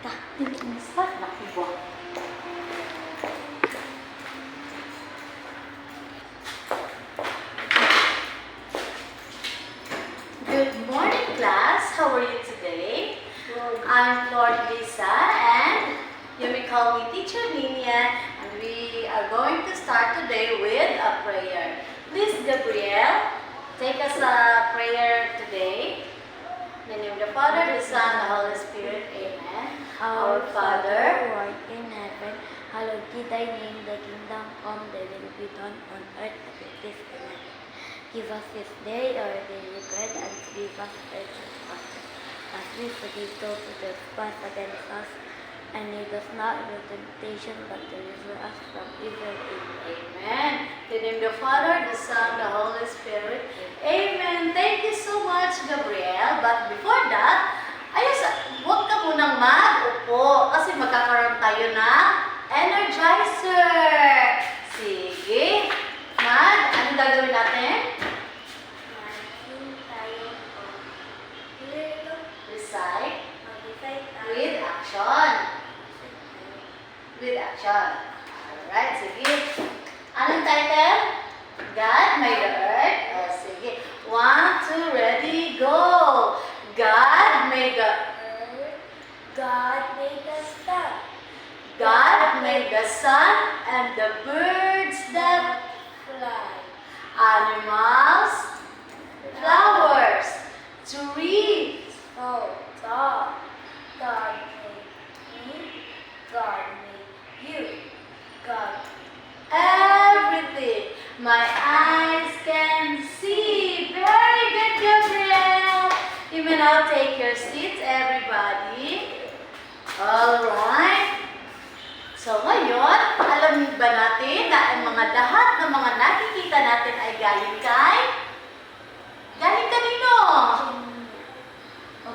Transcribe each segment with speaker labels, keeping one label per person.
Speaker 1: Good morning, class. How are you today? I'm Lord Lisa, and you may call me Teacher Ninian, and we are going to start today with a prayer. Please, Gabriel, take us a prayer today. In the name of the Father, the Son, and the Holy Spirit. Amen.
Speaker 2: Our Father, who art in heaven, hallowed be thy name, thy kingdom come, thy will be done on earth as it is in heaven. Give us this day our daily bread, and forgive us our trespasses, as we forgive those who trespass against us. And lead us not into temptation, but deliver us from evil. Amen.
Speaker 1: Amen. In the name of the Father, the Son, the Holy Spirit. Amen. Thank you so much, Gabriel. But before that, huwag ka munang mag-upo kasi magkakaroon tayo ng energizer. Sige. Anong gagawin natin? Recite with action. With action. Alright, sige. Anong title? God made the earth. Sige. 1, 2, ready, go. God made the earth.
Speaker 2: God made the sun.
Speaker 1: God made the sun and the birds that
Speaker 2: Fly.
Speaker 1: animals, flowers, trees.
Speaker 2: Oh, God. God made me. God made you. God.
Speaker 1: Everything my eyes can see. Very good, Gabriel. You may now take your seats, everybody. Alright. So ngayon, alam ba natin na ang mga lahat ng mga nakikita natin ay galing kanino?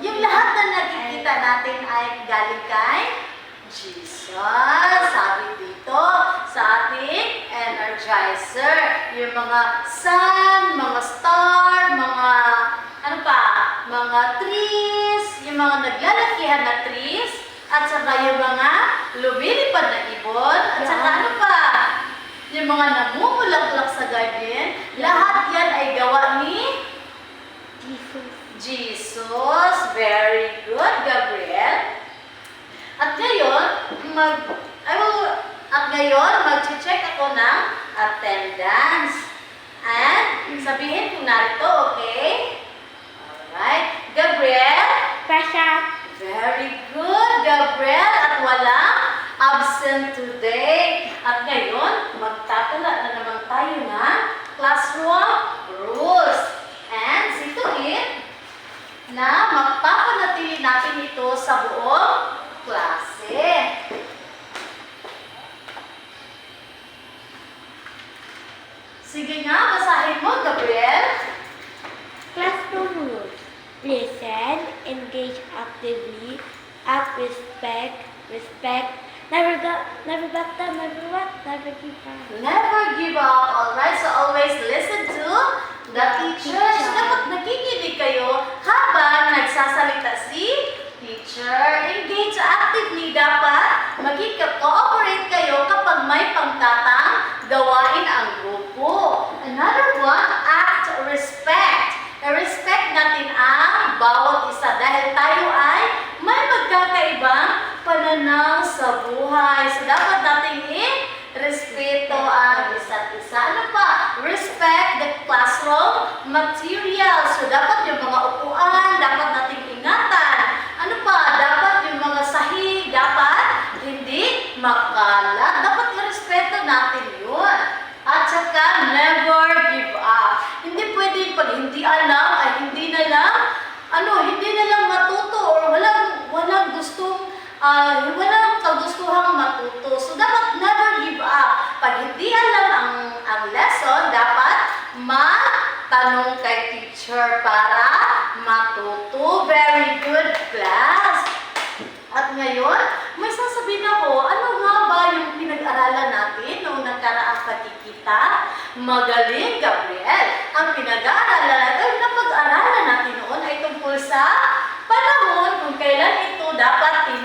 Speaker 1: Yung lahat na nakikita natin ay galing kay Jesus. Sabi dito sa ating energizer, yung mga sun, mga star, mga trees, yung mga naglalakihan na trees, at saka yung mga lumilipad na ibon, at saka yung mga namumulaklak sa garden, lahat yan ay gawa ni Jesus. Very good, Gabriel. At ngayon, mag-check ako ng attendance. And sabihin kung narito, okay? Alright. Gabriel?
Speaker 2: Present.
Speaker 1: Very good, Gabriel. At walang absent today. At ngayon, magtatala na naman tayo ng classroom rules. And situin na magpapanatili natin ito sa buong klase. Sige nga, basahin mo, Gabriel.
Speaker 2: Classroom rules. Listen, engage actively, act respect, never back down, never give up.
Speaker 1: Never give up, alright? So always listen to the teacher. So dapat nakikinig kayo habang nagsasalita si teacher. Engage actively, dapat magkika-cooperate kayo kapag may pangkatang gawain ang grupo. Another one, act respect. I-respect natin ang bawat isa dahil tayo ay may magkakaibang pananaw sa buhay. So dapat natin i-respeto ang isa't isa. Ano pa? Respect the classroom material. So dapat yung mga upuan, dapat nating ingatan. Ano pa? Dapat yung mga sahig, dapat hindi makalat. Dapat i-respeto natin yun. At saka, never give up. Hindi pwede pag hindi alam, ay hindi na lang matuto or walang kagustuhang matuto. So, dapat never give up. Pag hindi alam ang lesson, dapat matanong kay teacher para matuto. Very good, class. At ngayon, may sasabihin ako, ano nga ba yung pinag-aralan natin noong nakaraang pagkikita? Magaling, Gabriel. Ang pinag-aaralan natin, napag-aralan natin noon ay tungkol sa panahon kung kailan ito dapat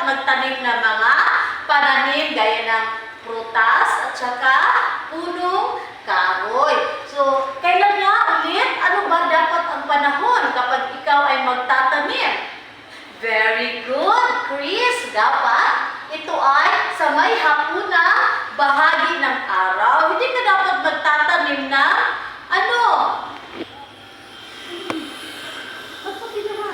Speaker 1: magtanim ng mga pananim gaya ng prutas at saka punong kahoy. So, kailan nga ulit? Ano ba dapat ang panahon kapag ikaw ay magtatanim? Very good, Chris. Dapat ito ay sa may hapunang bahagi ng araw. Hindi ka dapat magtatanim ng ano? Ba't mo ginawa?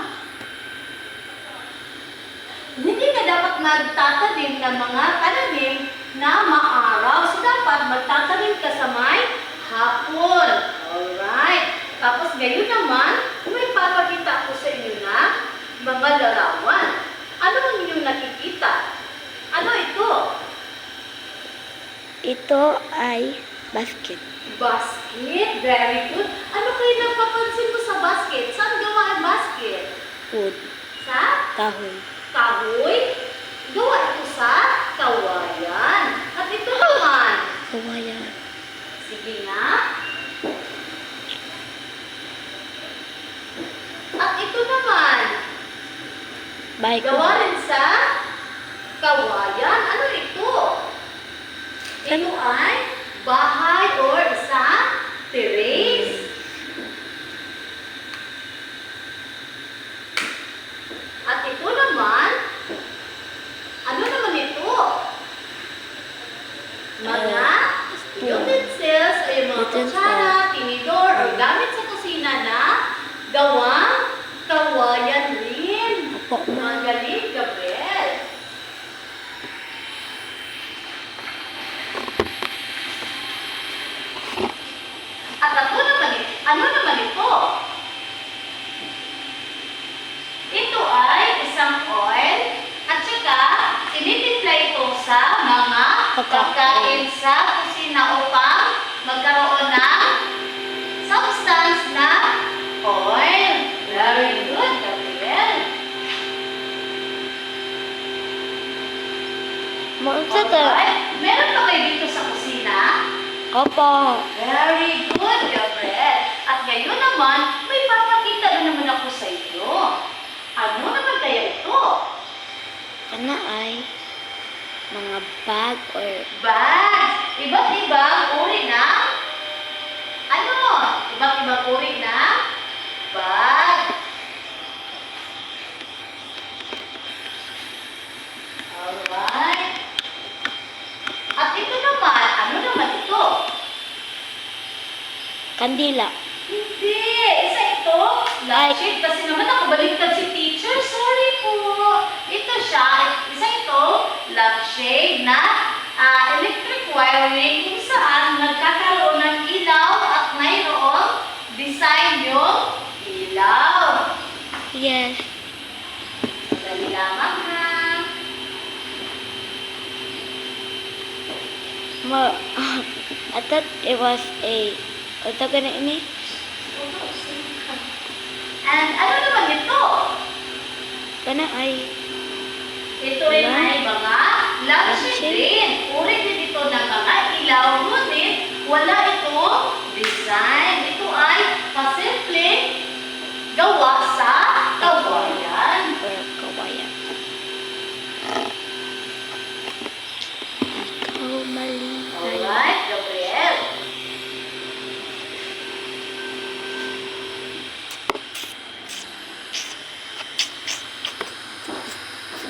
Speaker 1: Hindi ka dapat magtatanim ng mga pananim na maaraw. So, dapat magtatanim ka sa may hapon. Alright. Tapos, ngayon naman, may papakita ko sa inyo na mga larawan. Ano ang inyong nakikita? Ano ito?
Speaker 2: Ito ay basket.
Speaker 1: Basket. Very good. Ano kayo napapansin mo sa basket? Saan gawa ang basket?
Speaker 2: Wood.
Speaker 1: Sa
Speaker 2: Kahoy.
Speaker 1: kahoy. Gawa ito sa kawayan. At ito naman.
Speaker 2: Kawayan.
Speaker 1: Sige nga. At ito naman.
Speaker 2: Bike.
Speaker 1: Gawa rin sa kawayan. Ano ito? Ito ay bahay or isang terrace. At ito naman, ano naman ito? Mga utensils o yung mga kutsara, tinidor, o gamit sa kusina na gawang kawayan rin.
Speaker 2: Opo, ma'am.
Speaker 1: Magaling, Gabriel. At ano naman ito? Ito ay isang oil at saka tinitimpla ito sa mga pagkain sa kusina upang magkaroon ng substance na oil. Very good, Gabriel.
Speaker 2: Maunsa ka?
Speaker 1: Alright. Meron pa kayo dito sa kusina?
Speaker 2: Opo.
Speaker 1: Very good, Gabriel. At ngayon naman, may papakita na naman ako sa inyo. Ano naman kaya ito?
Speaker 2: Kana ay mga bag or
Speaker 1: Bag. Iba't ibang uri ng ano? Iba't ibang uri ng bag. Alright. At ito naman, ano naman ito?
Speaker 2: kandila.
Speaker 1: Hindi. Isa ito. Lampshade. Kasi naman nakabaliktad si teacher. Sorry po. Ito siya. Isa ito. Lampshade na electric wiring kung saan nagkakaroon ng ilaw at mayroong design yung ilaw.
Speaker 2: Yes.
Speaker 1: Dali lamang ha.
Speaker 2: I thought it was a ito ka na ini?
Speaker 1: And ano naman ito?
Speaker 2: Kana ay
Speaker 1: Ito rin ay mga lampshade din. Uri din ito ng mga ilaw. Ngunit wala itong design. Ito ay pasimpleng gawa sa kawayan.
Speaker 2: or kawayan. Ikaw mali.
Speaker 1: Alright, Gabriel.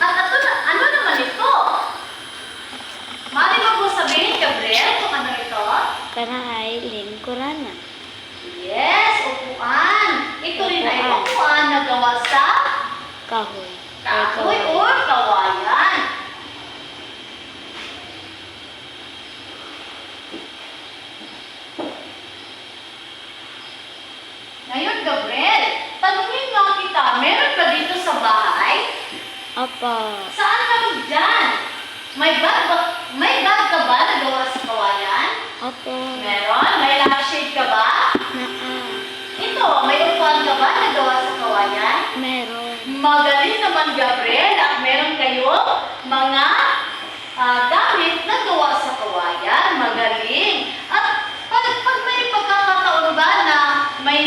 Speaker 1: At ano naman ito? Mari mo sabihin, Gabriel, kung ano ito?
Speaker 2: Kana ay lingkuranan.
Speaker 1: Yes, upuan. Ito rin ay upuan na gawa sa
Speaker 2: Kahoy.
Speaker 1: kahoy or kawayan. Ngayon, Gabriel, tanungin nga kita, meron ba dito sa bahay?
Speaker 2: Apa.
Speaker 1: Saan ka dyan? May bag ka ba na gawa sa kawayan?
Speaker 2: Apa.
Speaker 1: Meron? May lampshade ka ba?
Speaker 2: Naa.
Speaker 1: Ito, may upuan ka ba na gawa sa kawayan?
Speaker 2: Meron.
Speaker 1: Magaling naman, Gabriel, at meron kayo mga gamit na gawa sa kawayan. Magaling. At pag may pagkakataon ba na may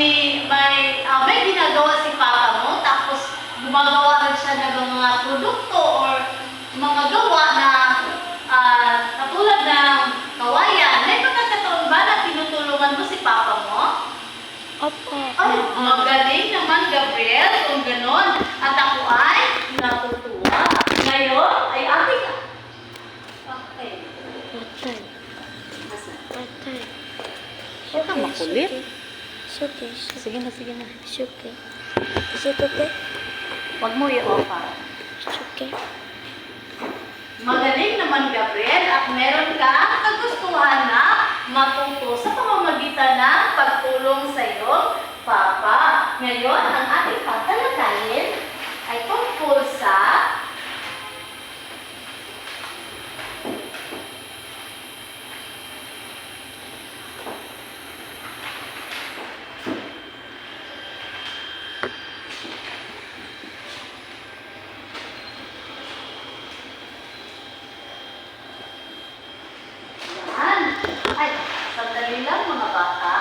Speaker 1: ginagawa si papa mo, tapos gumagawa rin siya ng mga produkto or mga gawa na katulad ng kawayan, may pagkakataon ba na tinutulungan mo si Papa mo?
Speaker 2: Opo.
Speaker 1: Ay, magaling naman, Gabriel, kung ganon. At ako ay natutuwa. Ngayon ay ating... Okay.
Speaker 2: Patay.
Speaker 1: Asan?
Speaker 2: Patay.
Speaker 3: Huwag kang makulit.
Speaker 2: It's okay. It's okay.
Speaker 3: Sige na, sige na.
Speaker 2: It's okay. Is it okay?
Speaker 3: Huwag mo i-offer.
Speaker 2: It's okay.
Speaker 1: Magaling naman, Gabriel, at meron kang kagustuhan na matuto sa pamamagitan ng pagtulong sa iyong Papa. Ngayon, ang ating pagtalakayin ay tungkol sa yan. Ay, sandali lang mga bata.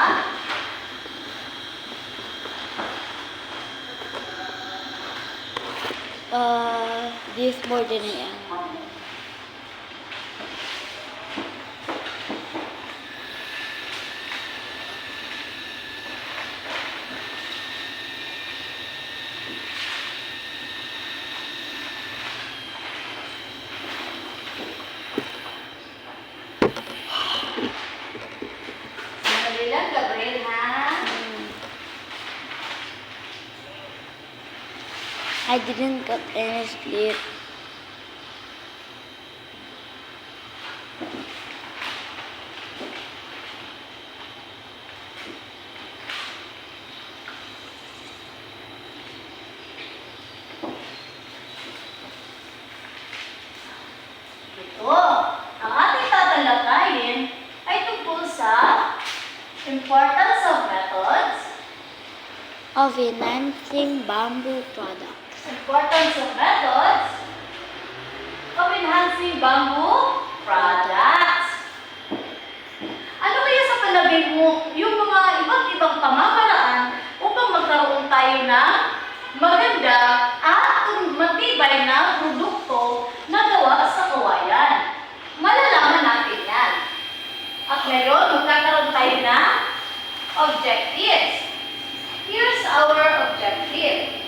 Speaker 2: This more than I am.
Speaker 1: Sandali lang, Gabriel, ha?
Speaker 2: I didn't get any sleep.
Speaker 1: Ito, ang ating tatalakayin ay tungkol sa importance of methods,
Speaker 2: Of enhancing bamboo products.
Speaker 1: importance of methods of enhancing bamboo products. Ano kaya sa palagay mo yung mga iba't ibang pamamaraan upang magkaroon tayo ng maganda at matibay na produkto na gawa sa kawayan? Malalaman natin yan. At ngayon, magkakaroon tayo ng objectives. Here's our objective.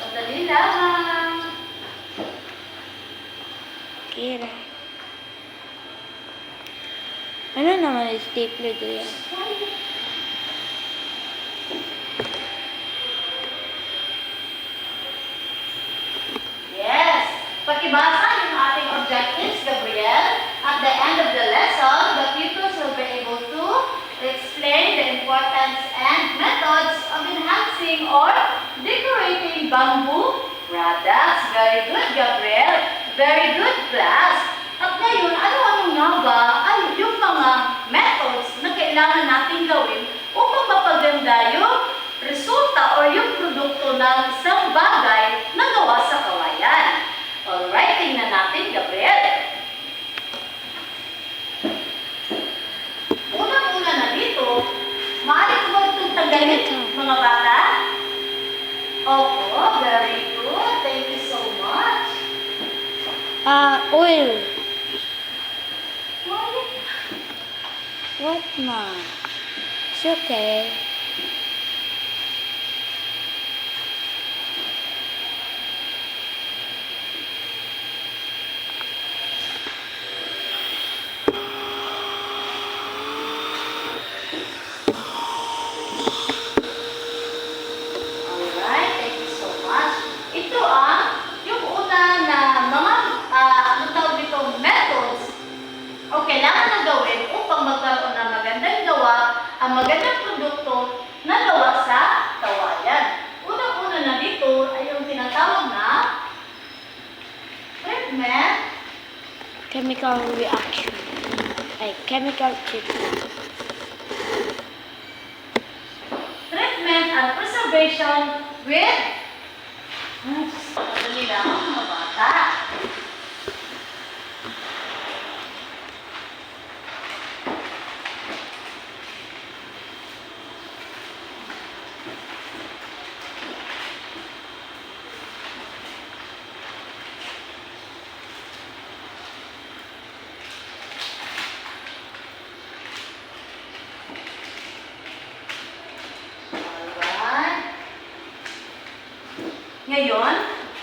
Speaker 1: Sandali lang.
Speaker 2: Kira. Ano naman yung stapler doon?
Speaker 1: Yes. Pakibasa yung ating objectives, Gabriel. At the end of the lesson, the pupils will be able to explain the importance and methods of enhancing or decorating bamboo products. Very good, Gabriel. Very good, class. At ngayon, ano-ano nga ba ay yung mga methods na kailangan natin gawin upang mapaganda yung resulta o yung produkto ng isang bagay na gawa sa kawayan? Alright, tingnan natin, Gabriel. Unang-una na dito, maaari ko ba itong tanggalin, mga bata? Opo, very good. Thank you so much.
Speaker 2: Oil.
Speaker 1: Why?
Speaker 2: What ma? It's okay.
Speaker 1: Alright, thank you so much. Ito yung una na mga, ano tawag dito, methods o kailangan na gawin upang magkaroon ng magandang gawa, ang magandang produkto na gawa sa kawayan. Unang-una na dito ay yung tinatawag na treatment,
Speaker 2: Chemical reaction. Chemical treatment.
Speaker 1: treatment and preservation with madali lang mga bata. Ngayon,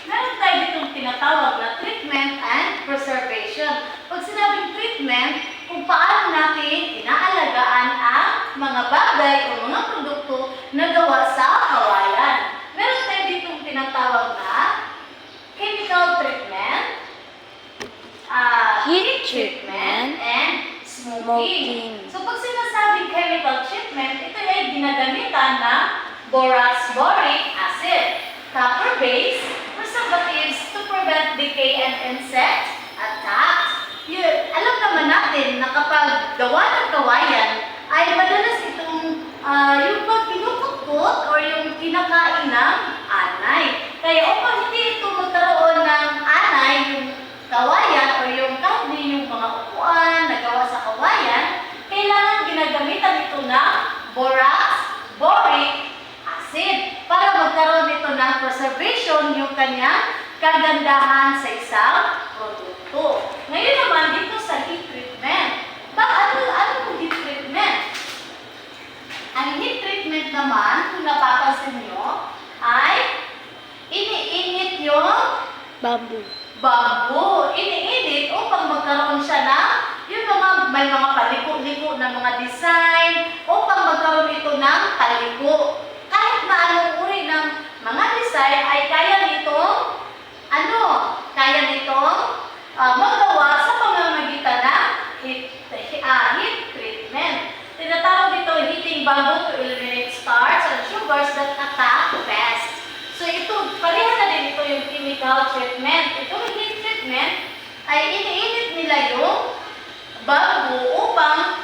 Speaker 1: meron tayo ditong tinatawag na treatment and preservation. Pag sinabing treatment, kung paano natin inaalagaan ang mga bagay o mga produkto na gawa sa kawayan. Meron tayo ditong tinatawag na chemical treatment,
Speaker 2: Heat
Speaker 1: treatment,
Speaker 2: treatment,
Speaker 1: and smoking.
Speaker 2: smoking.
Speaker 1: So pag sinasabing chemical treatment, ito ay ginagamitan ng borax boric acid, copper base, preservatives to prevent decay and insect attacks. Alam naman natin na kapag gawa ng kawayan, ay madalas itong yung pag kinukutkot or yung kinakain ng anay. Kaya upang hindi ito magkaroon ng anay, yung kawayan o yung karne, yung mga upuan na gawa sa kawayan, kailangan ginagamitan ito ng borax boric acid para magkaroon ito ng preservation yung kanyang kagandahan sa isang produkto. Ngayon naman dito sa heat treatment. Ano yung heat treatment? Ang heat treatment naman, kung napapansin nyo, ay iniinit yung
Speaker 2: Bamboo.
Speaker 1: bamboo. Iniinit upang magkaroon siya ng may mga paliko-liko na mga design upang magkaroon ito ng paliko. Kahit na anong uri ng mga design ay kaya nitong magawa sa pamamagitan ng heat treatment. Tinatawag dito heating bamboo to eliminate starch and sugars that attack pests. So ito, pareha na din ito yung chemical treatment. Itong heat treatment ay iniinit nila yung bamboo upang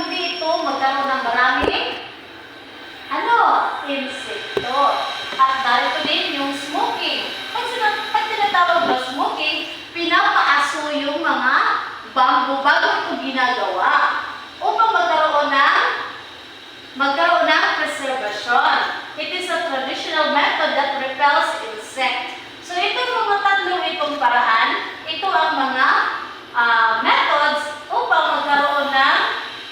Speaker 1: hindi ito magkaroon ng maraming insekto. At dahil din yung smoking. Pag tinatawag na smoking, pinapaaso yung mga bamboo bago ito ginagawa upang magkaroon ng preservation. It is a traditional method that repels insect. So itong mga tatlong itong paraan, ito ang mga methods upang magkaroon ng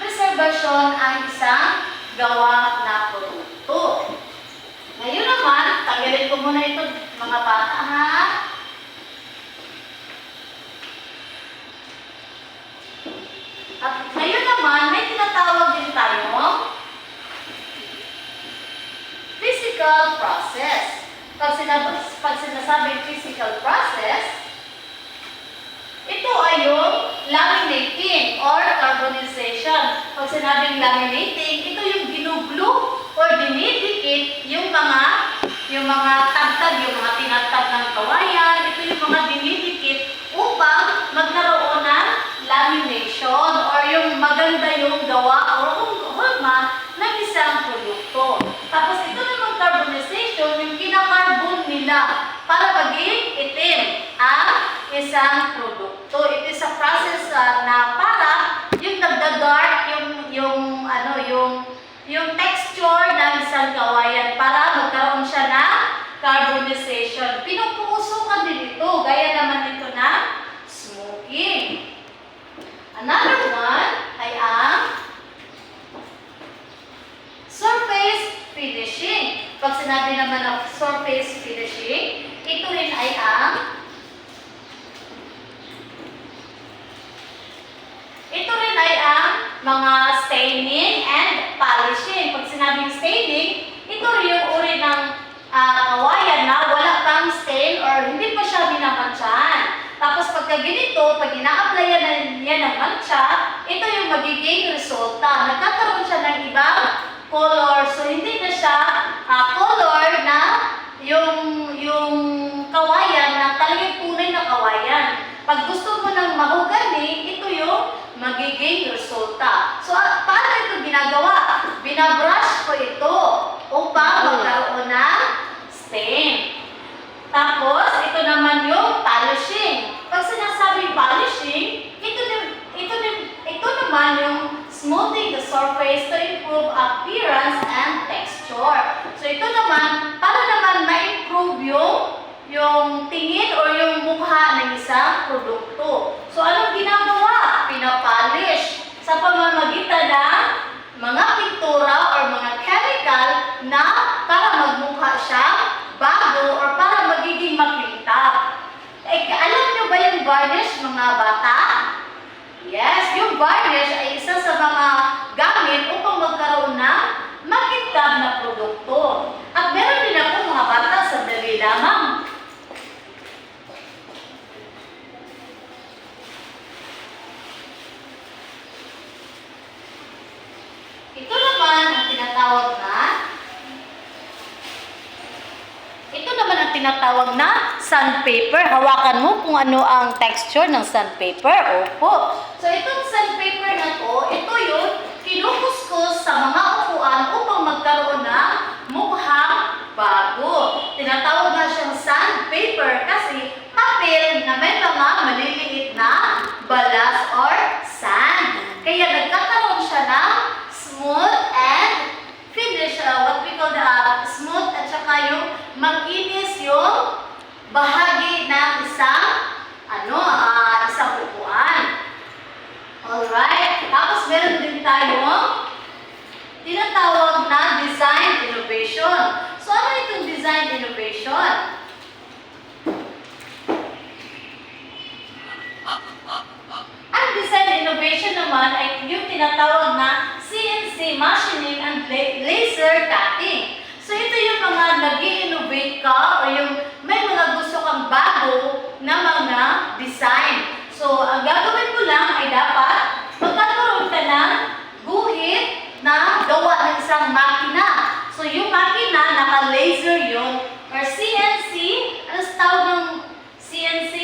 Speaker 1: preservation ang isang gawa na produkto. Ngayon naman, tanggalin ko muna ito mga bata ha. At ngayon naman, may tinatawag din tayo physical process. Pag sinasabing physical process, ito ay yung laminating or carbonization. Pag sinabing laminating, ito yung ginuglue or dinidikit yung mga tagtag, yung mga tinatag ng kawayan. Ito yung mga dinidikit upang magkaroon ng lamination or yung maganda yung gawa or hulma ng isang produkto. Tapos ito namang carbonization, yung kinakarbon nila para maging itim ang isang produkto. It is a process na para yung nagda-dark yung texture ng isang kawayan para magkaroon siya ng carbonization. Pinupuusukan din ito, gaya naman ito ng smoking. Another one ay ang surface finishing. Pag sinabi naman ng surface finishing, ito rin ay ang mga staining and polishing. Pag sinabing staining, ito rin yung uri ng kawayan na wala pang stain or hindi pa siya minamantsahan. Tapos pagka ganito, pag ina-applyan na niya ng mantsa, ito yung magiging resulta. Nagkakaroon siya ng ibang color. So hindi na siya color na yung kawayan na talagang tunay na kawayan. Pag gusto mo ng mahogany, ito yung magiging resulta. So, paano ito ginagawa? Binabrush ko ito upang magkaroon ng stain. Tapos, ito naman yung polishing. Pag sinasabing polishing, ito naman yung smoothing the surface to improve appearance and texture. So, ito naman, para naman ma-improve yung tingin o yung mukha ng isang produkto. So, anong ginagawa? Pinapolish sa pamamagitan ng mga pintura or mga chemical na para magmukha siyang bago mga bata? Yes, yung varnish ay isa sa mga gamit upang magkaroon ng makintab na produkto. At meron din ako mga bata, sandali lamang. Ito naman ang tinatawag na sandpaper. Hawakan mo kung ano ang texture ng sandpaper. Opo. So itong sandpaper na to, ito yung kinukuskus sa mga upuan upang magkaroon ng mukhang bago. Tinatawag na siyang sandpaper kasi papel na may mga maliliit na balas or sand. Kaya nagkakaroon siya ng smooth and finish, what we call the smooth at saka yung makinis yung bahagi ng isang upuan. Alright. Tapos meron din tayong tinatawag na design innovation. So ano itong design innovation? Ang design innovation naman ay yung tinatawag na CNC machining and laser cutting. So ito yung mga nag-i-innovate ka o yung may mga gusto kang bago na mga design. So ang gagawin mo lang ay dapat magkakaroon ka ng guhit na gawa ng isang makina. So yung makina, naka-laser yun or CNC. Ano sa tawag ng CNC?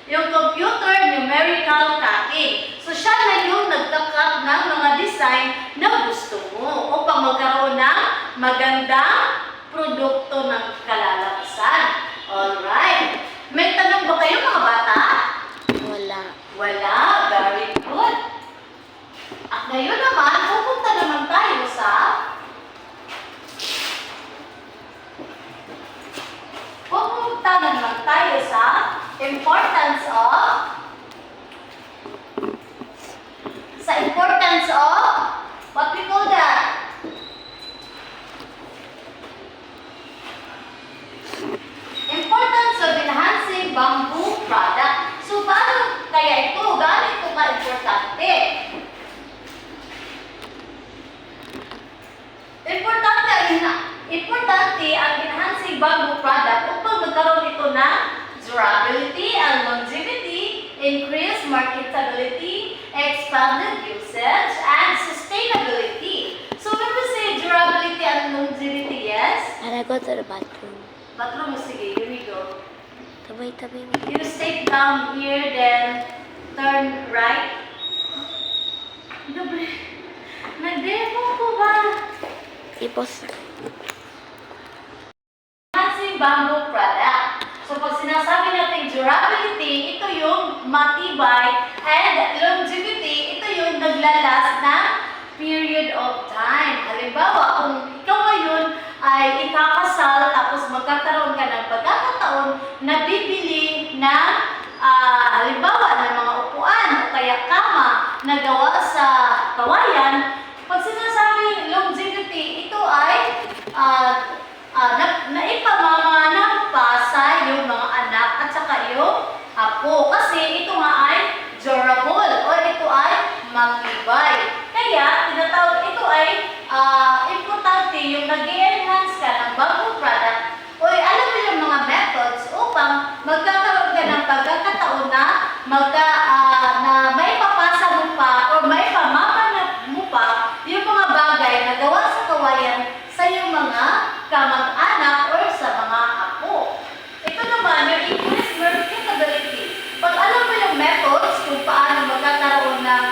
Speaker 1: Yung computer numerical cutting. So siya na yung nagka-cut ng mga design na gusto mo upang magkaroon ng magandang produkto ng kalalabasan. Alright. May tanong ba kayo mga bata?
Speaker 2: Wala.
Speaker 1: Wala. Very good. At ngayon naman, pupunta naman tayo sa importance of what we call that? Importance of enhancing bamboo product. So, paano kaya ito? Gaano ito ka-importante? Importante ang enhancing bamboo product upang magkaroon ito ng durability and longevity, increased marketability, expanded usage, and sustainability. So when we say durability and longevity, yes?
Speaker 2: And I go to the bathroom.
Speaker 1: Bathroom, sige, here we go.
Speaker 2: Tabi-tabi mo.
Speaker 1: You stay down here, then turn right. Nag-demo ko ba?
Speaker 2: Ipos.
Speaker 1: Enhancing bamboo product. So pag sinasabi natin durability, ito yung matibay, and longevity, ito yung naglalast na period of time. Halimbawa, kung ikaw ngayon ay ikakasal tapos magkakaroon ka ng pagkakataon na bibili ng halimbawa ng mga upuan o kaya kama na gawa sa kawayan, pag sinasabi longevity, ito ay naipamamanang pa sa yung mga anak at saka yung apo. Kasi ito nga ay durable o ito ay matibay. Kaya, tinatawag ito ay importante yung nag-enhance ka ng bamboo product o alam mo yung mga methods upang magkakaroon ka ng pagkakataon na may papasa mo pa o may pamamanap mo pa yung mga bagay na gawa sa kawayan sa iyong mga kamag-anak or sa mga apo. Ito naman yung increased marketability. Pag alam mo yung methods kung paano magkakaroon ng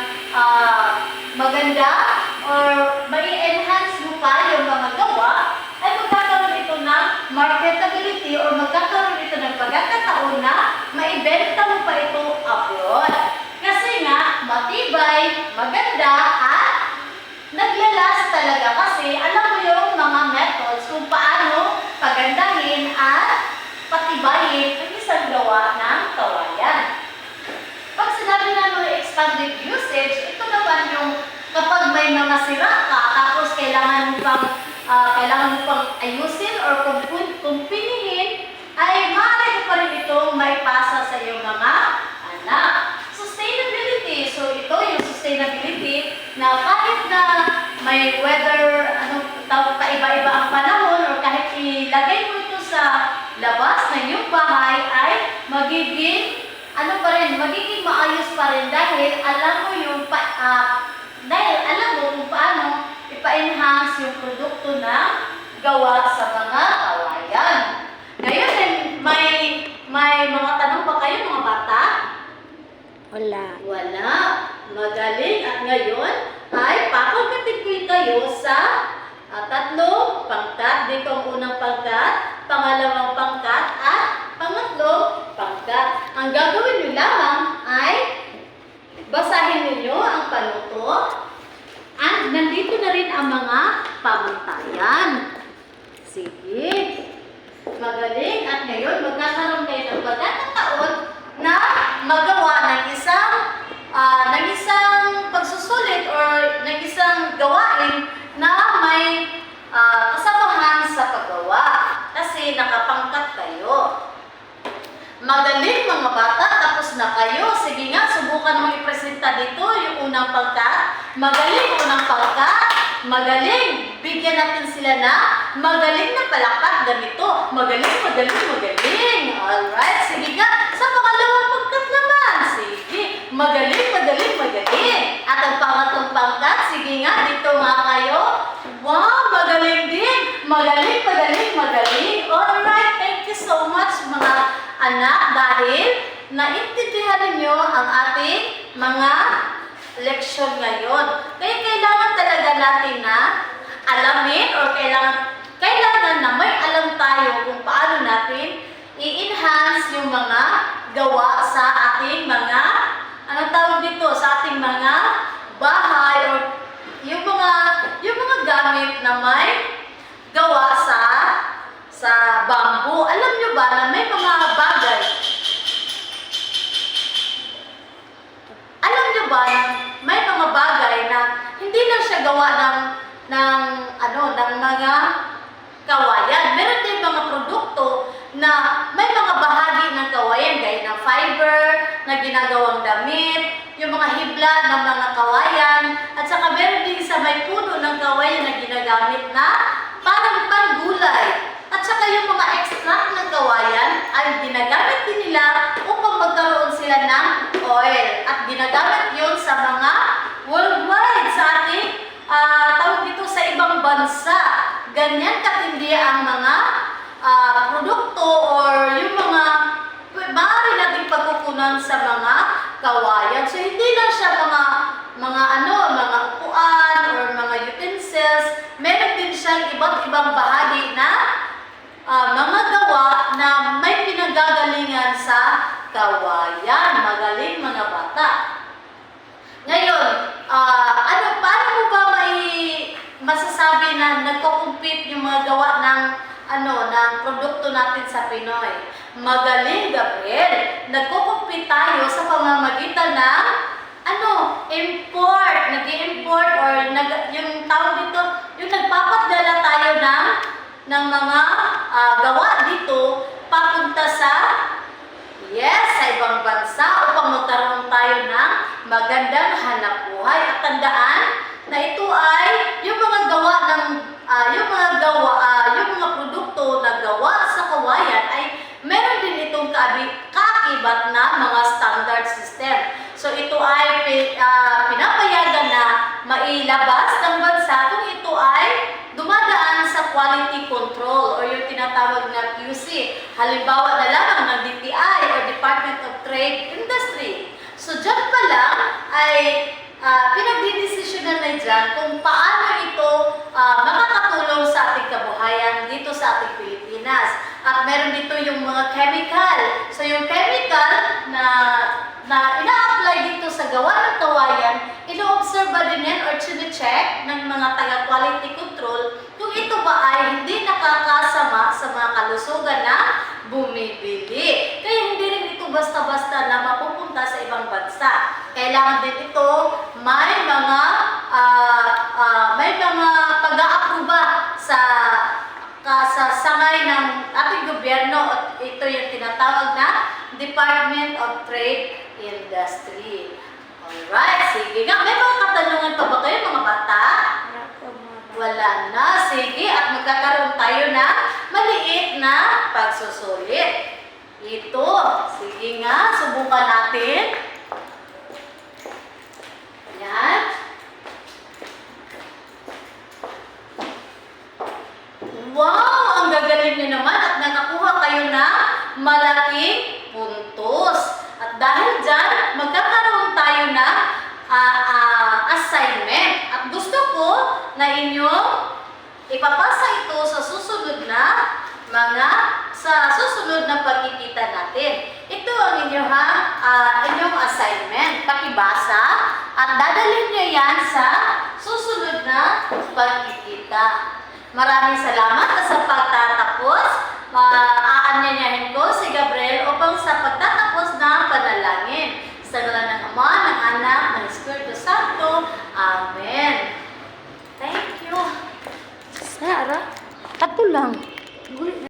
Speaker 1: maganda or mai-enhance mo pa yung mga gawa, ay magkakaroon ito ng marketability or magkakaroon ito ng pagkakataon na maibenta mo pa ito abroad. Kasi nga, matibay, maganda, at naglalas talaga kasi alam mo yung mga methods kung paano pagandahin at patibayin ang isang gawa ng kawayan. Pag sinabi na ng expanded usage, ito naman yung kapag may mga sira ka, tapos kailangan mo pang ayusin or kumpinihin, ay maaari pa rin itong maipasa sa iyong mga anak. na kahit na may weather, iba-iba ang panahon, or kahit ilagay mo ito sa labas ng iyong bahay, ay magiging, magiging maayos pa rin dahil alam mo kung paano ipa-enhance yung produkto na gawa sa mga kawayan. Ngayon, may mga tanong ba kayo, mga bata?
Speaker 2: Wala.
Speaker 1: Wala. Magaling. At ngayon ay papagating ko kayo sa tatlong pangkat. Dito ang unang pangkat, pangalawang pangkat, at pangatlong pangkat. Ang gagawin nyo lang ay basahin ninyo ang panuto. At nandito na rin ang mga pamantayan. Sige. Magaling. At ngayon, magkakaroon kayo ng pagkakataon na magawa ng isang pagsusulit or ng isang gawain na may kasamahan sa paggawa. Kasi nakapangkat kayo. Magaling mga bata, tapos na kayo. Sige nga, subukan mo ipresenta dito yung unang pangkat. Magaling, unang pangkat. Magaling. Bigyan natin sila na magaling na palakpak ganito. Magaling, magaling, magaling. Alright, sige nga. Sa pangalawang pangkat naman. Sige. Magaling, magaling, magaling. At ang pangatlong pangkat, sige nga, dito nga kayo. Wow, magaling din. Magaling, magaling, magaling. Alright, thank you so much mga anak dahil naintindihan ninyo ang ating mga leksyon ngayon. Kaya kailangan talaga natin na alamin or kailangan na may alam tayo kung paano natin i-enhance yung mga gawa sa ating mga, sa ating mga bahay or yung mga gamit na may gawa sa bamboo. Alam nyo ba na may mga bagay? Alam nyo ba na may mga bagay na hindi lang siya gawa ng mga kawayan. Meron din mga produkto na may mga bahagi ng kawayan gaya ng fiber na ginagawang damit, yung mga hibla ng mga kawayan, at saka meron din sa may puno ng kawayan na ginagamit na parang panggulay. At saka yung mga extract ng kawayan ay ginagamit din nila upang magkaroon sila ng oil. At ginagamit yun sa mga worldwide, sa ating tawag dito sa ibang bansa. Ganyan katindi ang mga produkto or yung mga maaari nating pagkukunan sa mga kawayan. So hindi lang siya mga upuan or mga utensils. Meron din siyang iba't ibang bahagi na mga gawa na may pinanggagalingan sa kawayan. Magaling mga bata. Ngayon, paano mo ba masasabi na nagko-compete yung mga gawa ng produkto natin sa Pinoy? Magaling, Gabriel. Nagko-compete tayo sa pamamagitan ng import. Nag-i-import or yung tawag dito, yung nagpapadala tayo ng mga gawa dito papunta sa ibang bansa upang magkaroon tayo ng magandang hanap buhay. At tandaan na ito ay yung mga produkto na gawa sa kawayan ay meron din itong kaakibat na mga standard system. So ito ay pinapayagan na mailabas ng bansa kung ito ay dumadaan sa quality control or yung tinatawag na QC. Halimbawa na lamang ng DTI or Department of Trade Industry. So dyan pa lang ay pinagdidesisyonan na dyan kung paano ito makakatulong sa ating kabuhayan dito sa ating Pilipinas. At meron dito yung mga chemical. So yung chemical na ina-apply dito sa gawa ng kawayan, ino-observe din yan or chine-check ng mga taga-quality control kung ito ba ay hindi nakakasama sa mga kalusugan na bumibili. Kaya hindi rin ito basta-basta na mapupunta sa ibang bansa. Kailangan din ito may mga pag-aaproba sa sangay ng ating gobyerno at ito yung tinatawag na Department of Trade Industry. Alright, sige nga. May mga katanungan pa ba kayo mga bata?
Speaker 2: Wala po mga bata.
Speaker 1: Wala na. Sige, at magkakaroon tayo ng maliit na pagsusulit. Ito. Sige nga, subukan natin. Ayan. Wow! Ang gagaling niyo naman at nakakuha kayo ng malaking puntos. At dahil dyan, magkakaroon tayo ng assignment. At gusto ko na inyong ipapasa ito sa susunod na pagkikita natin. Ito ang inyong assignment. Pakibasa at dadalhin niyo yan sa susunod na pagkikita. Maraming salamat sa pagtatapos. Aanyanyahin ko si Gabriel upang sa pagtatapos na panalangin. Sa ngalan ng Ama, ng Anak, ng Espiritu Santo. Amen. Thank you.
Speaker 3: Sara, kato lang.